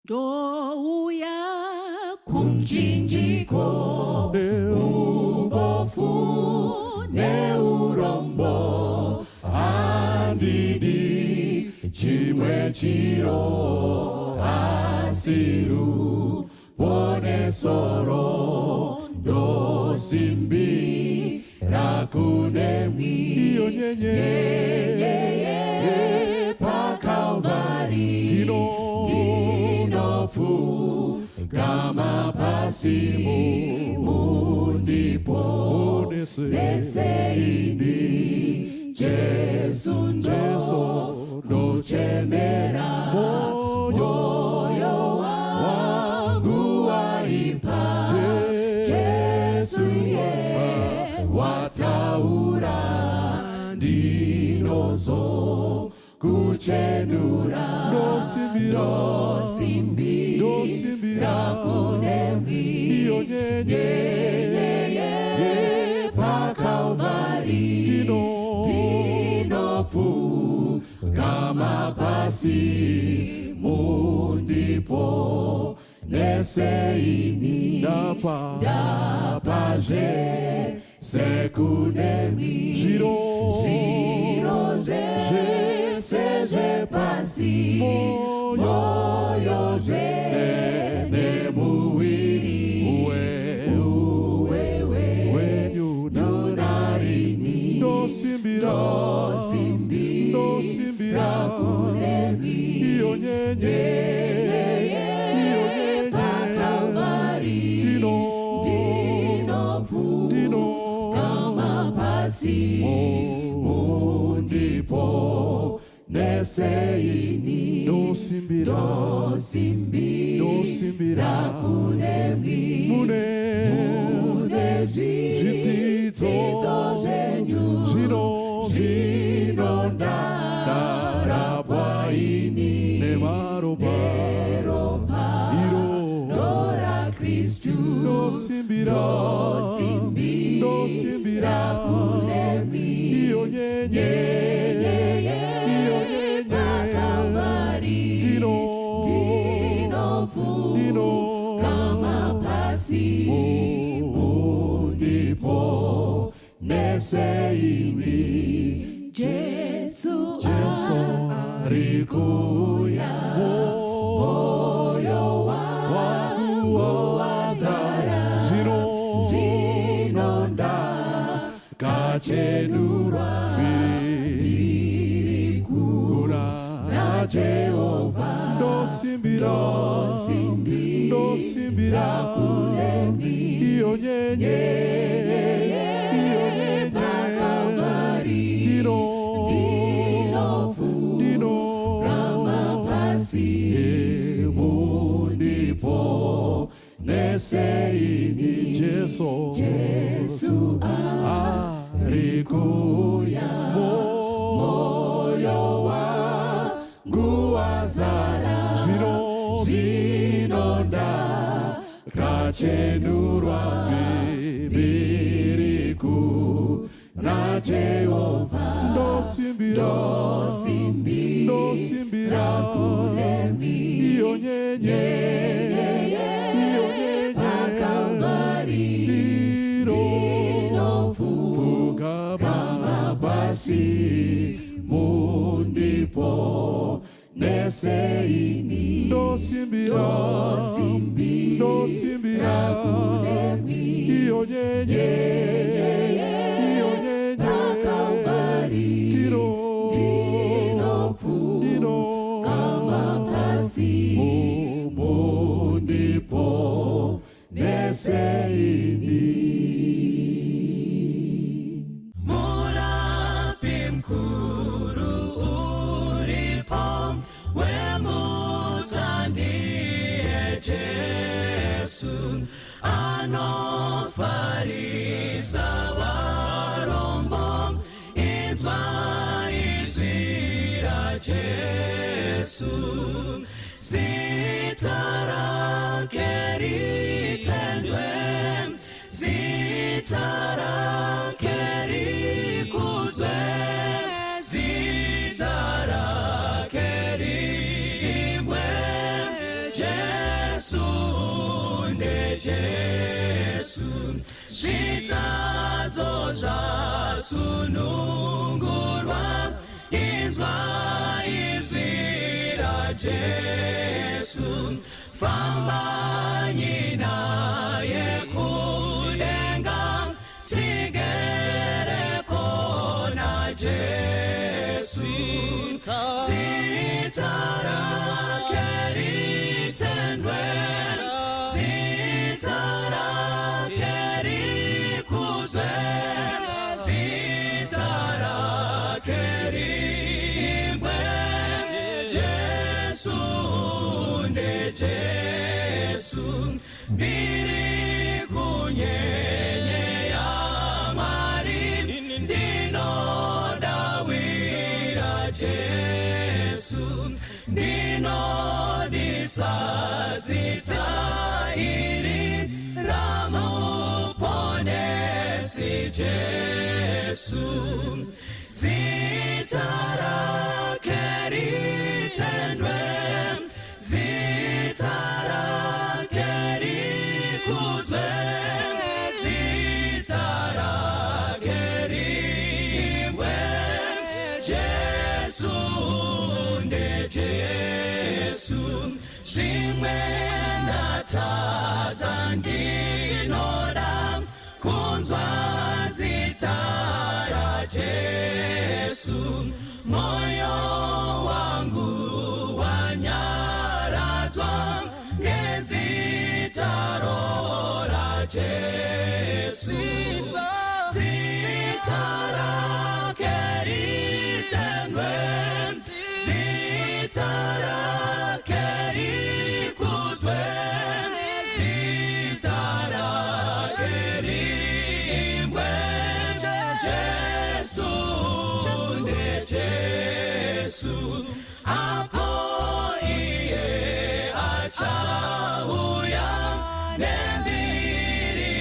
Douya kumchinjiko ubofu neurombo andidi chimwe chiro asiru pone soro dosimbi rakunemi ye pa Calvary dinofu kama pasimu mundipo neseini Jesu ndo nochemera moyo wangu waipa Jesu ye wataura dinozo kuchenura dosimbira kunemi ye pa Calvary dinofu kama pasi mundipo neseini dapaje sekunemi giro seje pasi moyo nemuwiri uwe nyunarini dosimbira kunemi ye pa Calvary dinofu kama pasi mundipo neseini dosimbira kunemi mune jitsitso zenyu zvinondarapwaini nemaropa lora Kristu dosimbira kunemi dinofu kama pasi mundipo neseini Jesu arikuya moyo wangu wazara zinonda kachenurwa birikura na Jehova dosimbira kunemi ye pa Calvary dinofu kama pasi mundipo neseini Jesu arikuya moyo wangu wazara zinonda kachenurwa biriku na Jehova dosimbira kunemi ye pa Calvary dinofu kama pasi mundipo neseini dosimbira kunemi ye pa Calvary dinofu kama pasi mundipo neseini murapi mkuru uripom wemuzandie Jesu anofarisa varombo inzwa izvira Jesu zita rake ritendwe zita rake rikudzwe zita rake rimbwe Jesu zvitadzo zvasunungurwa inzwa izwi raJesu fambanyi naye kudenga tigereko naJesu zita rake ritendwe zita rake rikuzwe zita rake rimbwe Jesu nde Jesu mbiri kunyenye ya mari ndinodawira Jesu ndinodisazita iri ramuponesi Jesu zita rake ritendwe zita rake rikuzwe zita rake rimbwe Jesu nde Jesu zvimwe ndatadza ndinoda kunzwa zita raJesu moyo wangu wanyaradzwa ngezita raJesu zita rake ritendwe zita rake rikuzwe zita rake rimbwe Jesu nde Jesu ako iye achauya nembiri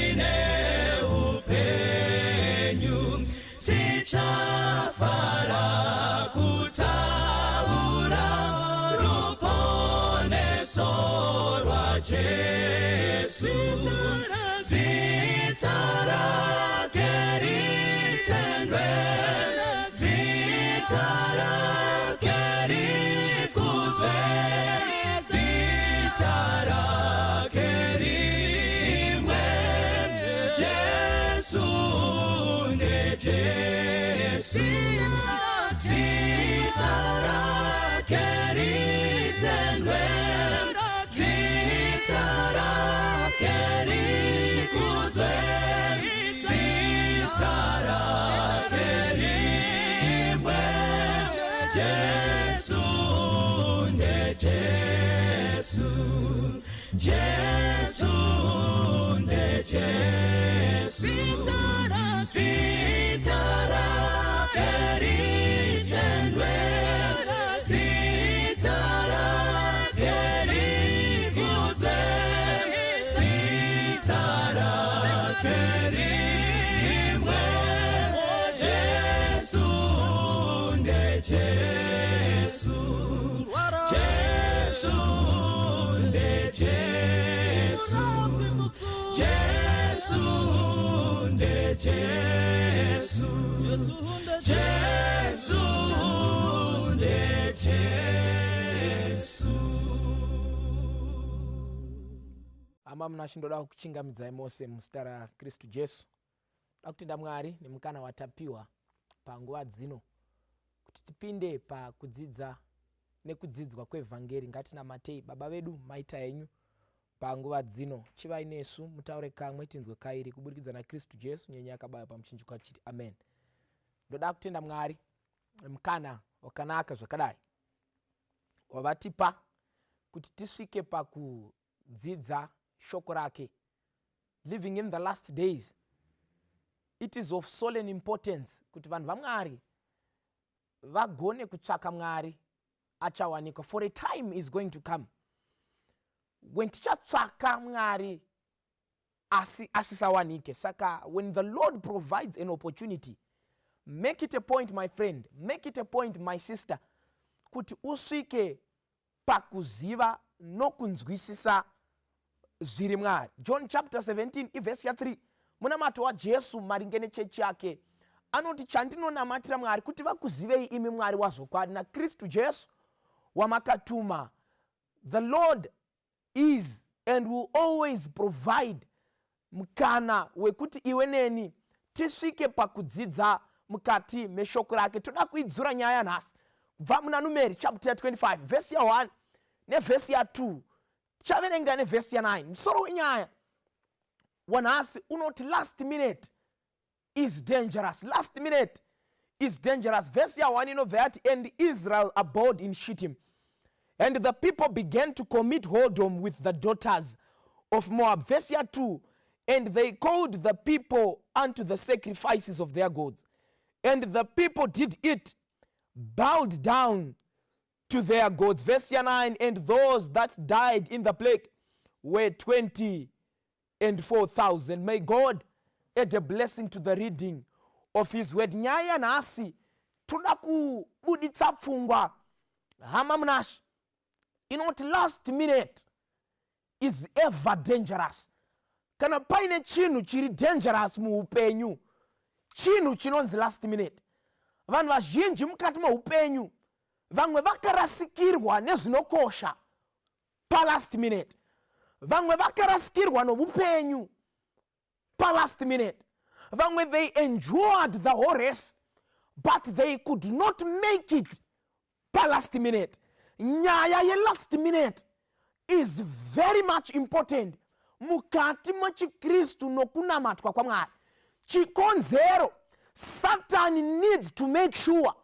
neupenyu tichafara kutaura ruponeso rwaJesu zita rake ritendwe zita rake rikuzwe zita rake rimbwe Jesu nde Jesu zita rake ritendwe zita rake rikuzwe zita rake rimbwe Jesu nde Jesu Jesu nde Jesu zita rake ritendwe zita rake rikuzwe zita rake rimbwe Jesu nde Jesu Jesu nde Jesu Jesu nde Jesu Jesu nde Jesu. Ama mnashindoda kuchingamidza mose muzita raKristu Jesu. Dakutenda Mwari nemukana watapiwa panguva dzino kuti tipinde pakudzidza nekudzidzwa kwevhangeri. Ngatinamatei baba vedu maita enyu panguva dzino chivai nesu mutaure kamwe tinzwe kairi kuburikidza naKristu Jesu nyenya yakabaya pamuchinjikwa chiti amen. Ndoda kutenda Mwari mukana wakanaka zvakadai wavatipa kuti tisvike pakudzidza shoko rake. Living in the last days, it is of solemn importance kuti vanhu vaMwari vagone kutsvaka Mwari achawanikwa. For a time is going to come when tichatsvaka Mwari asisawanike. Saka when the Lord provides an opportunity, make it a point, my friend, make it a point, my sister, kuti usvike pakuziva nokunzwisisa zviri mwari. John chapter 17 ivhesi ya3 munamato wajesu maringe nechechi yake anoti chandinonamatira mwari kuti vakuzivei imi mwari wazvokwadi naKristu Jesu wamakatuma. The Lord is and will always provide mukana wekuti iwe neni tisvike pakudzidza mukati meshoko rake. Toda kuidzura nyaya nhasi kubva muna Numeri chapter 25 vhesi ya 1 nevhesi ya 2 tichaverenga nevhesi ya 9. Musoro wenyaya wanhasi unoti last minute is dangerous. Last minute is dangerous. Vhesi ya 1 inobva yati and Israel abode in Shittim, and the people began to commit whoredom with the daughters of Moab. Vhesi ya 2 and they called the people unto the sacrifices of their gods, and the people did it, bowed down to their gods. Verse 9 and those that died in the plague were 24,000. May God add a blessing to the reading of his word. Nyaya nasi toda kubuditsa pfungwa hama munashi inoti last minute is ever dangerous. Kana paine chinhu chiri dangerous muupenyu, chinhu chinonzi last minute. Vanhu vazhinji mukati meupenyu vamwe vakarasikirwa nezvinokosha pa last minute, vamwe vakarasikirwa noupenyu pa last minute, vamwe they endured the whole race but they could not make it pa last minute. Nyaya ye last minute is very much important mukati mechikristu nokunamatwa kwaMwari. Chikonzero Satan needs to make sure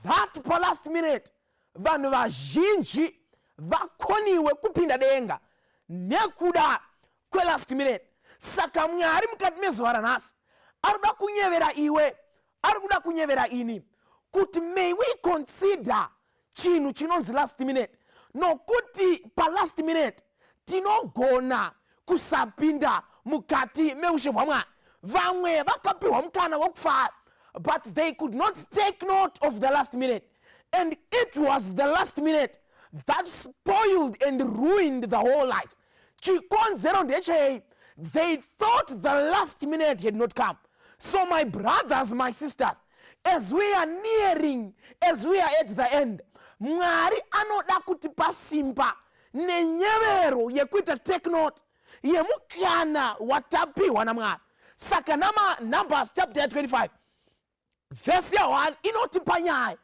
that pa last minute vanhu vazhinji vakoniwe kupinda denga nekuda kwe last minute. Saka Mwari mukati mezuva ranhasi arikuda kunyevera iwe, arikuda kunyevera ini kuti may we consider chinhu chinonzi last minute, nokuti pa last minute tinogona kusapinda mukati meushe hwaMwari. Vamwe vakapiwa mukana wokufara but they could not take note of the last minute, and it was the last minute that spoiled and ruined the whole life. Chikonzero ndechei, they thought the last minute had not come. So my brothers, my sisters, as we are nearing, as we are at the end, Mwari anoda kutipa simba nenyevero yekuita take note yemukana watapiwa na Mwari. Saka nama Numbers chapter 25 verse 1 inotipa nyaya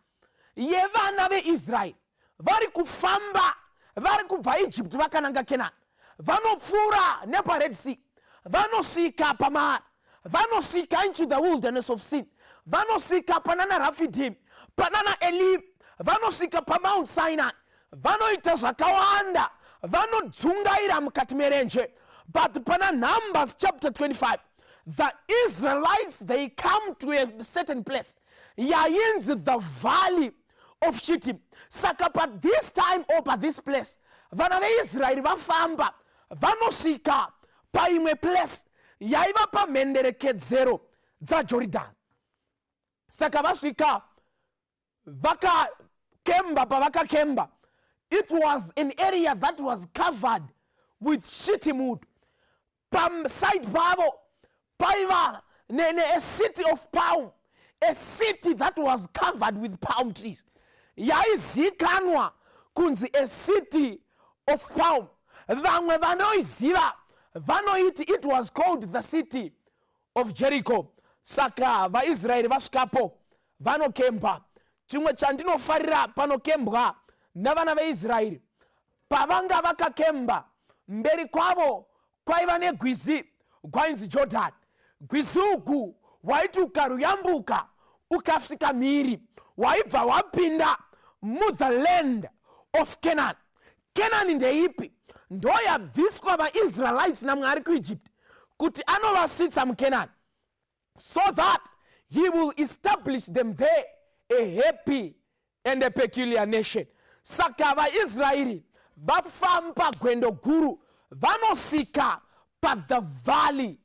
yevana veIsraeri vari kufamba vari kubva Egypt vakananga Canaan, vanopfuura nepa Red Sea, vanosvika paMara, vanosvika into the wilderness of Sin, vanosvika panana Rafidim, panana Elim, vanosvika paMount Sinai, vanoita zvakawanda, vanodzungaira mukati merenje. But pana Numbers chapter 25 the Israelites, they come to a certain place yainzi the valley of Shittim. Saka pa this time or pa this place vana veIsraeri vafamba vanosvika pa imwe place yaiva pa mhenderekedzero dzaJorodhani. Saka vasvika vakakemba, pavakakemba it was an area that was covered with shittim wood. Side pavo paiva a city of palm, a city that was covered with palm trees. Yaizikanwa kunzi a city of palm. Vamwe vanoiziva vanoiti it was called the city of Jericho. Saka vaIsraeri vasvikapo vanokemba. Chimwe chandinofarira panokembwa navana veIsraeri pavanga vakakemba mberi kwavo kwaiva negwizi gwainzi Jordan. Gwizi ugu waiti ukaruyambuka ukasvika mhiri waibva wapinda mu the land of Canaan. Canaan ndeipi? Ndoyabviswa vaIsraelites naMwari kuEgypt kuti anovasvitsa muCanaan so that he will establish them there a happy and a peculiar nation. Saka vaIsraeri vafamba gwendo guru vanosvika pa the valley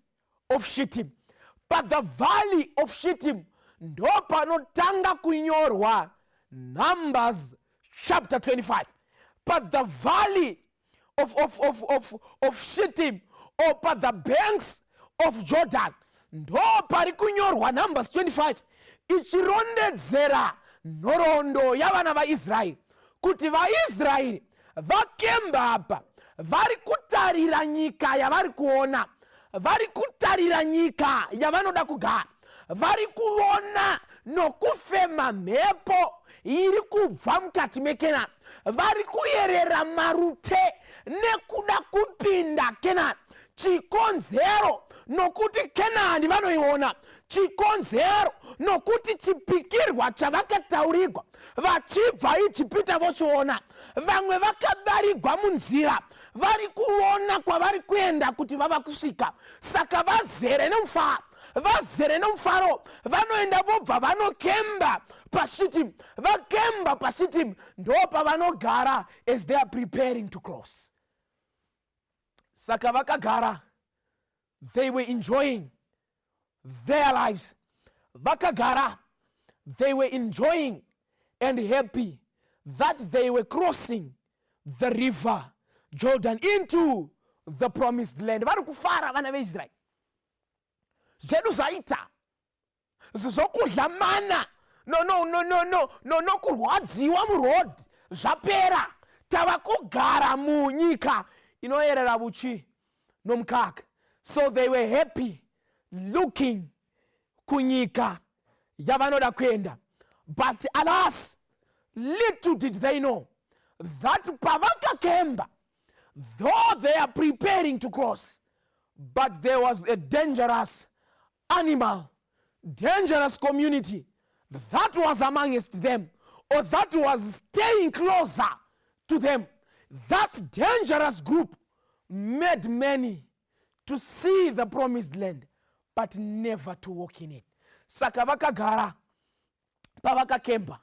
of Shittim. Pa the valley of Shittim ndo panotanga kunyorwa Numbers chapter 25. Pa the valley of Shittim, or by the banks of Jordan. Ndo pari kunyorwa Numbers 25 ichirondedzera nhoroondo yavana vaIsraeri kuti vaIsraeri vakemba apa vari kutarira nyika yavari kuona, vari kutarira nyika yavanoda kugara, vari kuona nokufema mhepo iri kubva mukati meKenani, vari kuyerera marute nekuda kupinda Kenani. Chikonzero nokuti Kenani vanoiona, chikonzero nokuti chipikirwa chavakataurirwa vachibva Ijipita vochiona, vamwe vakabarigwa munzira vari kuona kwavari kuenda kuti vava kusvika, saka vazere nemufaro vanoenda vobva vanokemba paShittim, vakemba paShittim ndo pavanogara as they are preparing to cross. Saka vakagara, they were enjoying their lives. Vakagara, they were enjoying and happy that they were crossing the river Jordan into the promised land. Vari kufara vana veIsraeri. Zvedu zvaita zvokudlamana nokurwadziwa muroad zvapera, tava kugara munyika inoyerera uchi nomukaka. So they were happy looking kunyika yavanoda kuenda. But alas, little did they know that pavakakemba, though they are preparing to cross, but there was a dangerous animal, dangerous community that was amongst them, or that was staying closer to them. That dangerous group made many to see the promised land, but never to walk in it. Saka vakagara, pavakakemba,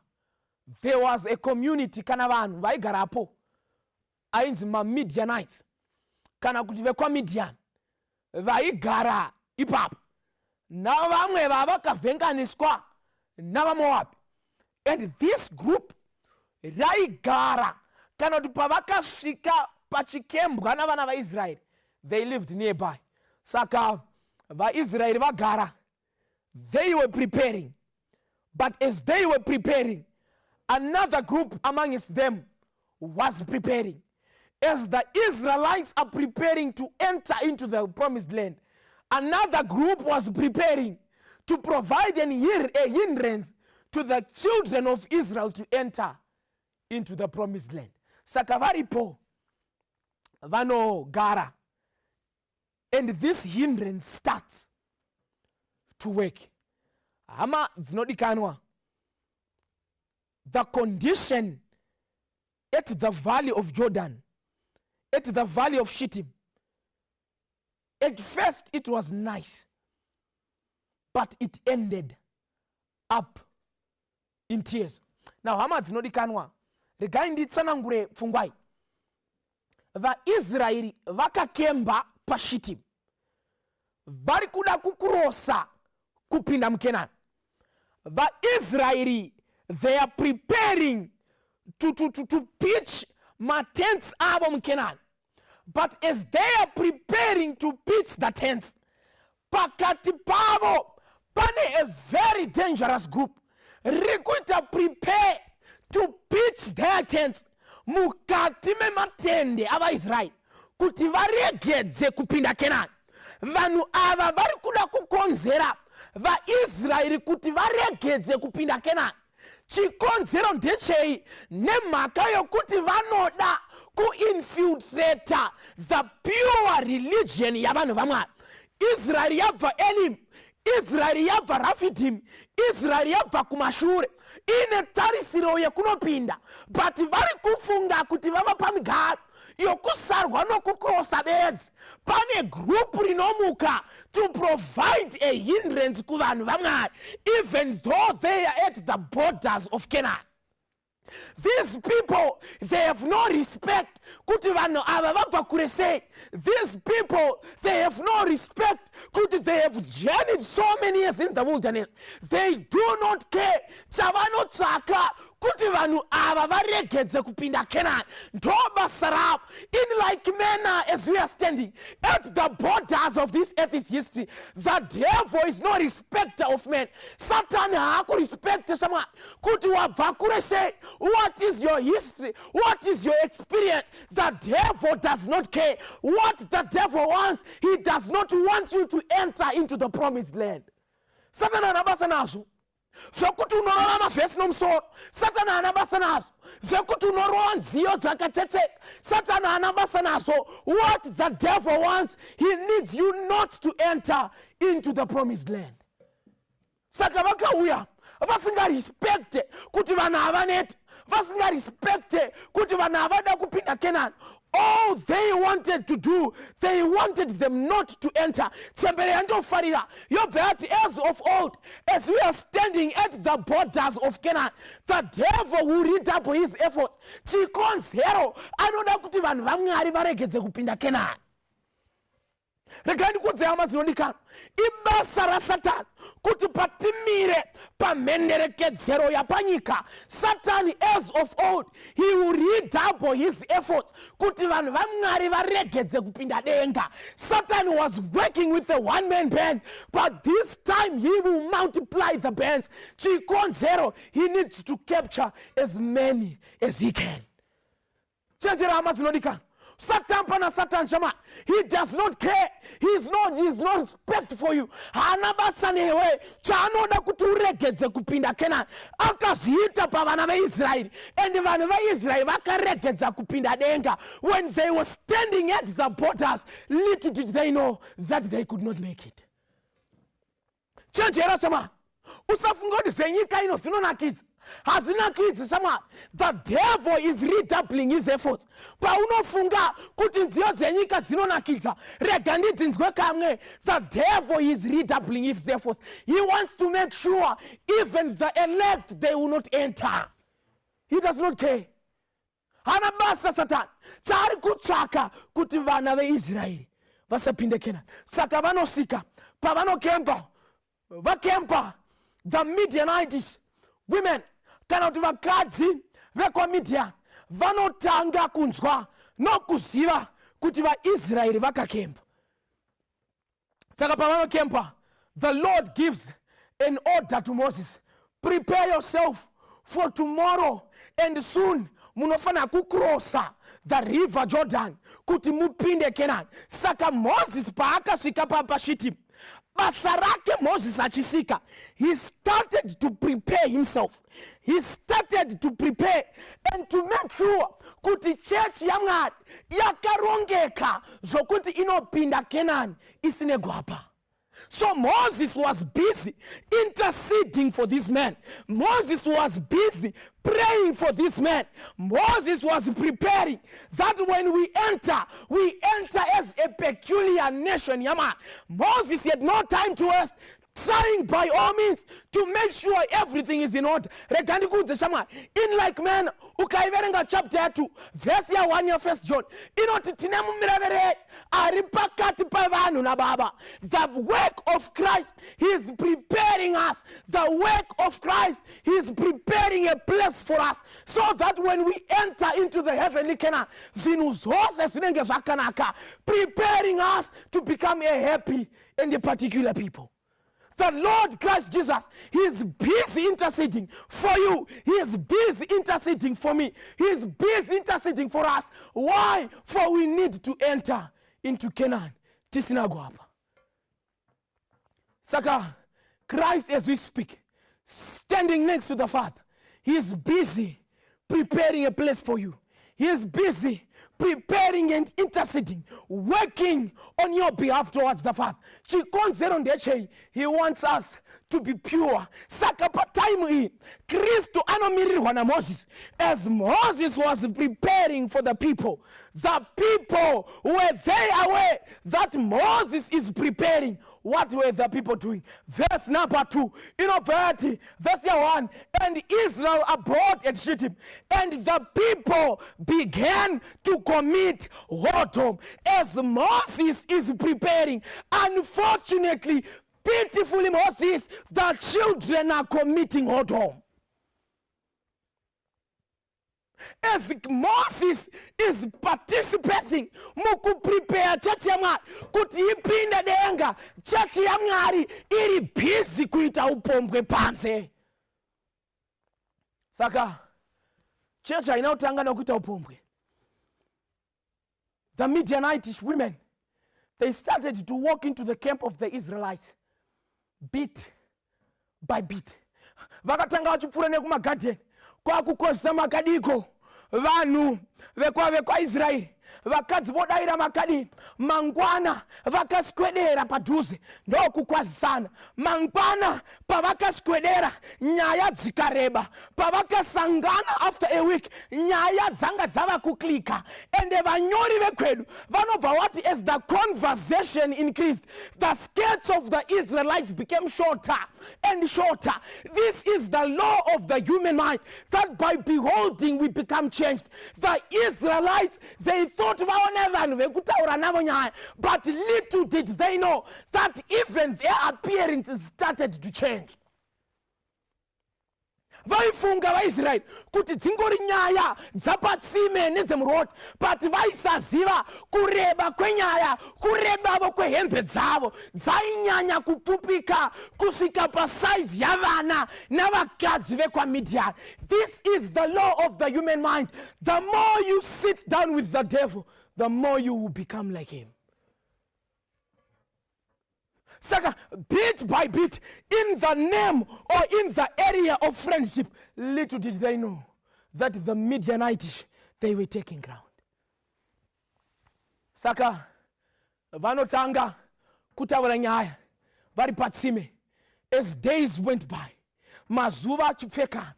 there was a community kana vanhu vaigarapo ainzi maMidianites, kana kuti vekwaMidian vaigara ipapo navamwe vavakavhenganiswa navaMoabhu. And this group raigara kana kuti pavakasvika pachikembwa navana vaIsraeri, they lived nearby. Saka vaIsraeri vagara, they were preparing. But as they were preparing, another group amongst them was preparing. As the Israelites are preparing to enter into the promised land, another group was preparing to provide a hindrance to the children of Israel to enter into the promised land. Saka varipo vanogara, and this hindrance starts to work. Hama dzinodikanwa, the condition at the valley of Jordan, at the valley of Shittim, at first it was nice, but it ended up in tears. Now hama dzinodikanwa, regai nditsanangure pfungwai. VaIsraeri vakakemba paShittim, vari kuda kukurosa kupinda muKenani. VaIsraeri, they are preparing to pitch matents avo muKenani. But as they are preparing to pitch the tents, pakati pavo pane a very dangerous group rikuita prepare to pitch their tents mukati mematende avaIsraeri kuti varegedze kupinda Kenani. Vanhu ava vari kuda kukonzera vaIsraeri kuti varegedze kupinda Kenani. Chikonzero ndechei? Nemhaka yokuti vanoda kuinfiltrata the pure religion yavanhu vamwari. Israeri yabva Elim, Israeri yabva Rafidim, Israeri yabva kumashure, ine tarisiro yekunopinda, but vari kufunga kuti vava pamigaro yokusarwa nokukosa bedzi. Pane group rinomuka to provide a hindrance kuvanhu vamwari, even though they are at the borders of Canaan. These people, they have no respect kuti vanhu ava vabva kure sei. these people, they have no respect. Could they have journeyed so many years in the wilderness? They do not care. Chavanotsaka kuti vanhu ava varegedze kupinda Canaan. Ndo basa ravo. In like manner as we are standing at the borders of this earth's history, the devil is no respecter of men. Satan haku respect someone. Kuti wabva kure say, what is your history? What is your experience? The devil does not care. What the devil wants, he does not want you to enter into the promised land. Satan anabasa nazo. Zvekuti unorora mavhesi nomusoro, Satani haana basa nazvo. Zvekuti unorova nziyo dzakatsetseka, Satani haana basa nazvo. What the devil wants, he needs you not to enter into the promised land. Saka vakauya vasingarespecte kuti vanhu havaneti, vasingarespecte kuti vanhu havada kupinda Canaan. All they wanted to do, they wanted them not to enter. As of old, as we are standing at the borders of Canaan, the devil will redouble his efforts. Chikonzero anoda kuti vanhu vaMwari varegedze kupinda Canaan. Rekani kudzeyama dzinodikana. Ibasa raSatani kuti patimire pamhenderekedzero yapanyika. Satan, as of old, he will redouble his efforts kuti vanhu vaMwari varegedze kupinda denga. Satan was working with a one-man band, but this time he will multiply the bands. Chikonzero, he needs to capture as many as he can. Chenjerama dzinodikana. Satan pana Satan shama. He does not care. He is no respect for you. Hana basa newe. Chanoda kuti uregedze kupinda Canaan. Akazviita pavana veIsraeri. And vanhu veIsraeri vakaregedza kupinda denga. When they were standing at the borders, little did they know that they could not make it. Chenjera shama. Usafunga kuti zvenyika ino zvinonakidza. Hazina kids sama. The devil is redoubling his efforts. Paunofunga kuti nziyo dzenyika dzinonakidza, rega ndidzinzwe kamwe. The devil is redoubling his efforts. He wants to make sure even the elect, they will not enter. He does not care. Hana basa Satan. Chari kutsvaka kuti vana veIsraeri vasapinde Canaan. Saka vanosika pavanokempa, vakempa the Midianites, women, kana kuti vakadzi vekwaMidian vanotanga kunzwa nokuziva kuti vaIsraeri vakakempa. Saka pavanokempa, the Lord gives an order to Moses. Prepare yourself for tomorrow and soon munofana kukrosa the river Jordan kuti mupinde Canaan. Saka Moses paakasvika papashiti, basa rake Moses achisika, he started to prepare himself. He started to prepare and to make sure kuti church yaMwari yakarongeka zokuti inopinda Canaan isine gwapa. So Moses was busy interceding for this man. Moses was busy praying for this man. Moses was preparing that when we enter as a peculiar nation. Yama. Moses had no time to waste, trying by all means to make sure everything is in order. In like manner, ukaiverenga chapter 2, verse 1 ya 1 John. Inoti tinemu mirevere aripakati pavanu na baba. The work of Christ, he is preparing us. The work of Christ, he is preparing a place for us, so that when we enter into the heavenly Canaan, preparing us to become a happy and a particular people. The Lord Christ Jesus, he is busy interceding for you. He is busy interceding for me. He is busy interceding for us. Why? For we need to enter into Canaan. Tisinagwapa. Saka, Christ as we speak, standing next to the Father, he is busy preparing a place for you. He is busy preparing and interceding, working on your behalf towards the Father. He wants us to be pure. Saka pa time hii Kristo anomirirwa na Moses. As Moses was preparing for the people were they aware that Moses is preparing? What were the people doing? Verse number 2, verse 1, and Israel abode at Shittim, and the people began to commit whoredom as Moses is preparing. Unfortunately, pitifully Moses, the children are committing whoredom. As Moses is participating muku prepare church ya Mwari kuti ipinda denga, church ya Mwari iri busy kuita upombwe panze. Saka church inaotanga na kuita upombwe. The Midianitish women, they started to walk into the camp of the Israelites bit by bit. Vakatanga vachipfuura nekumagadheni kwa kukozesa makadiko. Vanhu vekwa Israeli vakadzi vodaira makadini mangwana vakaswedera padhuze ndokukwazisana. Mangwana pavakaswedera nyaya dzikareba, pavakasangana after a week nyaya dzanga dzava kuklika. Ende vanyori vekwedu vanobva vati as the conversation increased, the skirts of the Israelites became shorter and shorter. This is the law of the human mind, that by beholding we become changed. The Israelites, they thought but little did they know that even their appearance started to change. Vaifunga vaIsraeri kuti dzingori nyaya dzapatsime nedzemuroti, but vaisaziva kureba kwenyaya, kurebavo kwehembe dzavo dzainyanya kupupika kusvika pasaizi yavana navakadzi vekwaMidian. This is the law of the human mind. The more you sit down with the devil, the more you will become like him. Saka, bit by bit, in the name or in the area of friendship, little did they know that the Midianites, they were taking ground. Saka, vanotanga kutaura nyaya vari patsime. As days went by, mazuva achipfeka,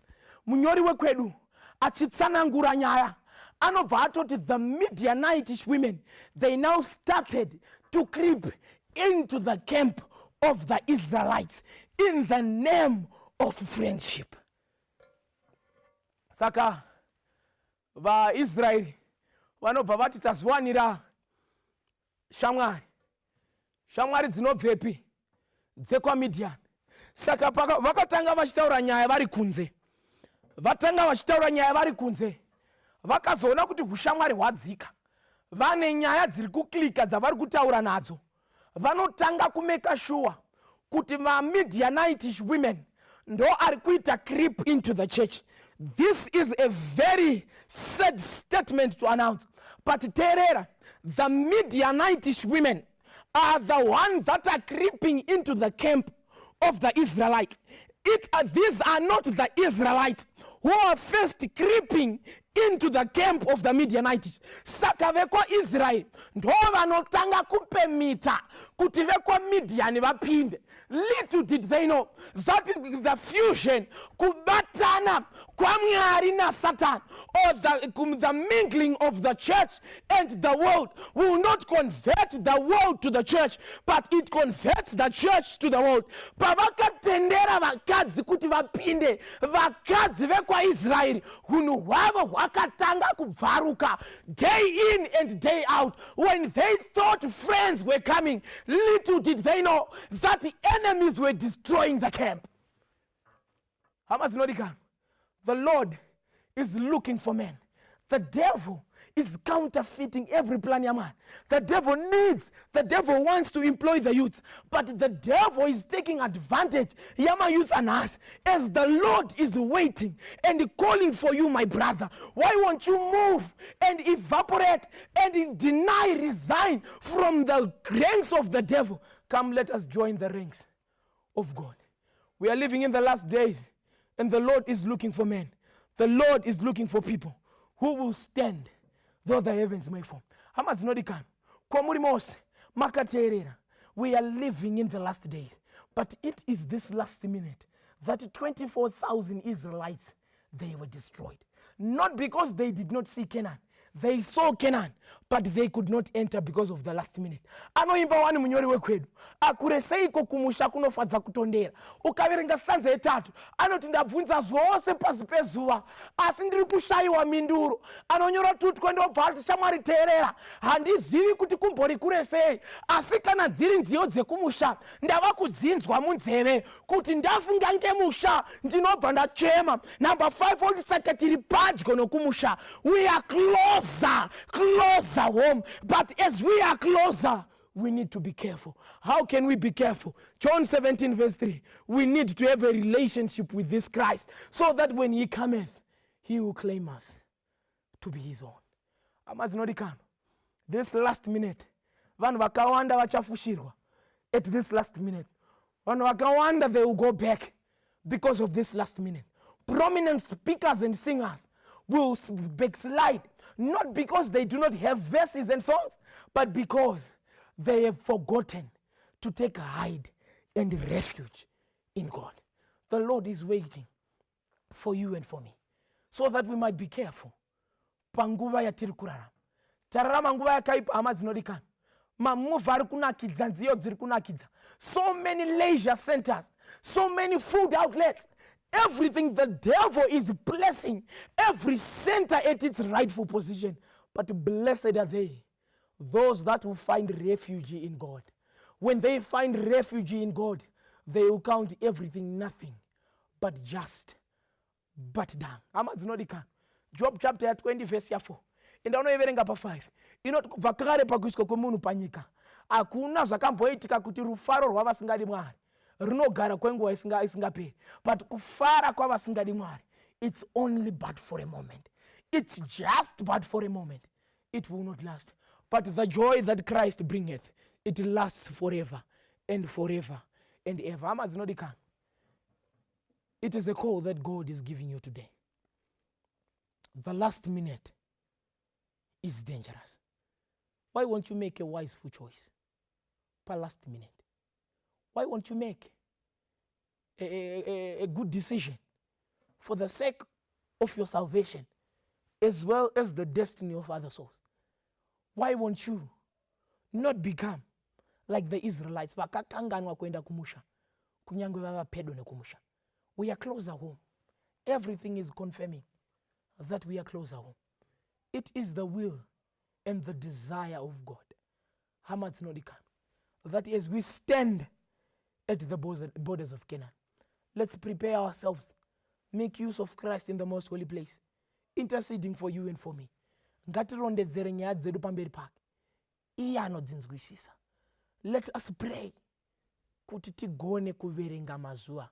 munyori wekwedu achitsanangura nyaya, anobva atoti the Midianitish women, they now started to creep into the camp of the Israelites in the name of friendship. Saka vaIsraeri vanobva vati tazwanira shamwari dzinobvepi dzekwaMidian. Saka vakatanga vachitaura nyaya vari kunze, vakazoona kuti ushamwari hwadzika, vane nyaya dziri kuklika dzavari kutaura nadzo. Vanotanga kumeka sure kuti vaMidianitish women ndo ari kuita creep into the church. This is a very sad statement to announce, but terera, the Midianitish women are the ones that are creeping into the camp of the Israelites. These are not the Israelites who are first creeping into the camp of the Midianites. Saka vekwa Israel ndo vanotanga kupemita kuti vekwa Midian vapinde. Little did they know that the fusion, kubatana kwa Mwari na Satan, or the mingling of the church and the world will not convert the world to the church, but it converts the church to the world. Pavakatendera vakadzi kuti vapinde, vakadzi vekwa Israel hunhu hwavo hwakatanga kubvaruka day in and day out. When they thought friends were coming, little did they know that the enemies were destroying the camp. The Lord is looking for men. The devil is counterfeiting every plan ya man. The devil wants to employ the youth, but the devil is taking advantage yama youth and us, as the Lord is waiting and calling for you, my brother. Why won't you move and evaporate and deny, resign from the ranks of the devil? Come, let us join the ranks of God. We are living in the last days, and the Lord is looking for men. The Lord is looking for people who will stand though the heavens may fall. Hamazinodikan. Kwa muri mose makaterera. We are living in the last days. But it is this last minute that 24,000 Israelites, they were destroyed. Not because they did not see Canaan. They saw Canaan, but they could not enter because of the last minute. Anoimba wani munyori wekwedu. Akureseiko kumusha kunofadza kutondera. Ukaverenga stanza yetatu. Anoti ndabvunza zvose pasi pezuva. Asi ndiri kushayiwa minduro. Anonyora tuti kwendobva ati shamwari teerera. Handizivi kuti kumbori kure sei. Asi kana dziri nziyo dzekumusha. Ndava kudzinzwa munzeve. Kuti ndafunga ngemusha. Ndinobva ndachema. Number 5 otisaka tiri padyo nokumusha. We are closer home. But as we are closer, we need to be careful. How can we be careful? John 17 verse 3. We need to have a relationship with this Christ so that when he cometh, he will claim us to be his own. Amazinodikano. This last minute, vanhu vakawanda vachafushirwa. At this last minute, vanhu vakawanda, they will go back because of this last minute. Prominent speakers and singers will backslide, not because they do not have verses and songs, but because they have forgotten to take hide and refuge in God. The Lord is waiting for you and for me so that we might be careful. Panguva ya tiri kurarama. Tararama nguva yakaipa hama dzinodikana. Mamuva ari kunakidza, nziyo dziri kunakidza. So many leisure centers, so many food outlets. Everything the devil is blessing, every center at its rightful position. But blessed are they, those that will find refuge in God. When they find refuge in God, they will count everything nothing but just, but dung. Job chapter 20 verse 4. Inda unoiverenga pa 5. Inoti kubva kare pakuiswa kwemunhu panyika. Hakuna zvakamboitika kuti rufaro rwavasingadi Mwari runogara kwenguva isingaperi. But kufara kwavasingadi Mwari, it's only but for a moment. It's just but for a moment. It will not last. But the joy that Christ bringeth, it lasts forever and forever and ever. It is a call that God is giving you today. The last minute is dangerous. Why won't you make a wiseful choice per last minute? Why won't you make a good decision for the sake of your salvation as well as the destiny of other souls? Why won't you not become like the Israelites? We are closer home. Everything is confirming that we are closer home. It is the will and the desire of God, that as we stand at the borders of Canaan, let's prepare ourselves, make use of Christ in the most holy place, interceding for you and for me. Let us pray kuti tigone kuverenga mazuva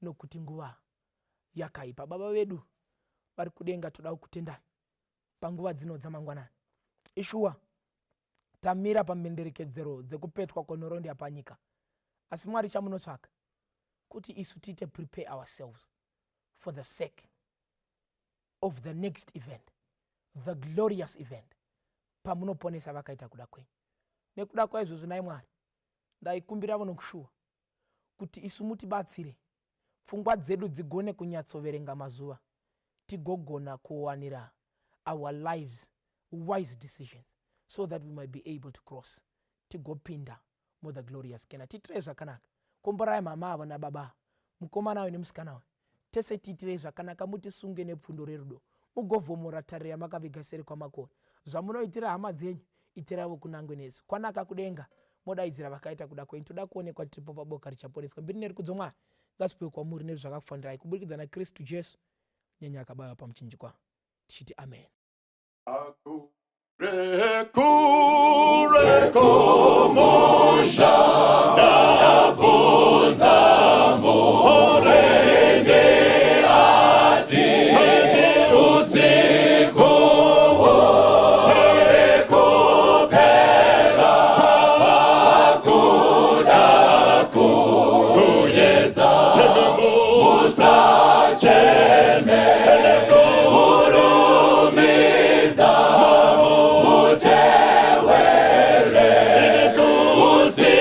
nokuti nguva yakaipa. Baba vedu vari kudenga, toda kutendai panguva dzino dzamangwanani. Ishua tamira pamhenderekedzero dzekupetwa kwenhoroondo yapanyika. Asi Mwari chamunotsvaka kuti isu tiite prepare ourselves for the sake of the next event, the glorious event, pamunoponesa vakaita kuda kwenyu. Nekuda kwaizvozvo nai Mwari, ndaikumbira nokushuwa kuti isu mutibatsire pfungwa dzedu dzigone kunyatsoverenga mazuva, tigogona kuwanira our lives wise decisions, so that we might be able to cross, tigopinda more the glorious Canaan. Titire zvakanaka. Komborai mama avo nababa, mukomana we nemusikana we, tese titire zvakanaka, mutisunge nepfundo rerudo, mugovhomora tariro yamakaviga seri kwamakore. Zvamunoitira hama dzenyu, itiraiwo kunangwe nesu. Kwanaka kudenga, modaidzira vakaita kuda kwenyu. Toda kuonekwa tiripo paboka richaporeswa. Mbiri nerikudzo Mwari ngasipiwe kwamuri nezvakakufandirai kubudikidza naKristu Jesu, nyanya akabaya pamuchinjikwa. Tichiti amen. Kure komosha davunza morenge ati usiku rekopera pakuda kuyeza musacheme kurumidza Tewere, usi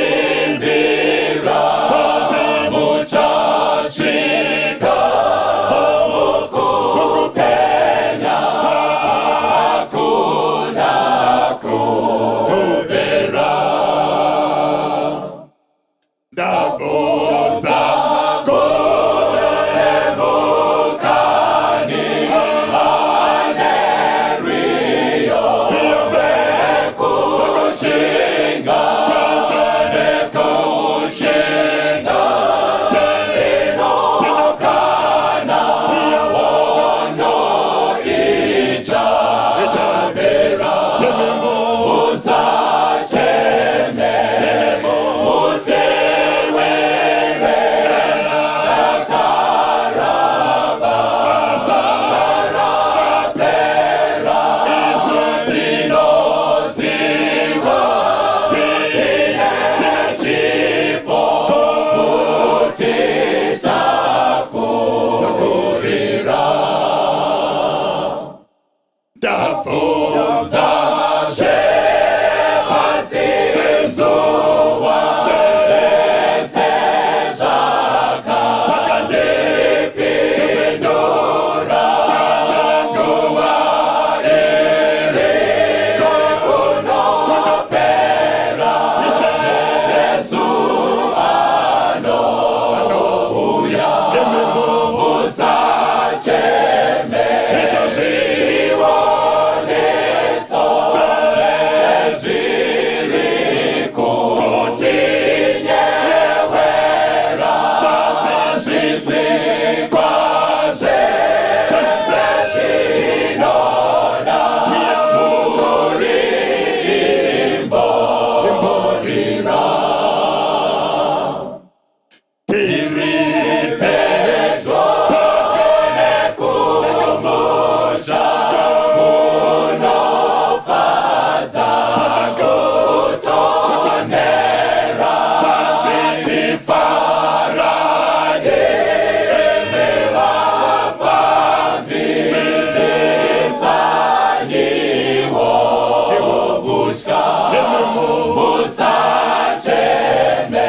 musacheme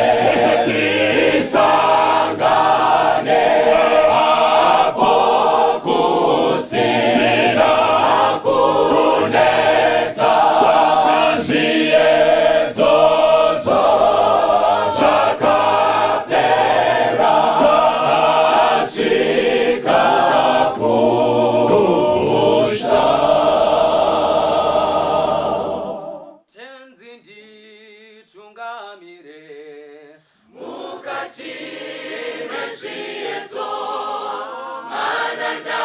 tisangane hapo kusina kuneta zviedzozo zvakapera tasvika kumusha. Tenzi nditungamire mukati mezviedzo mananda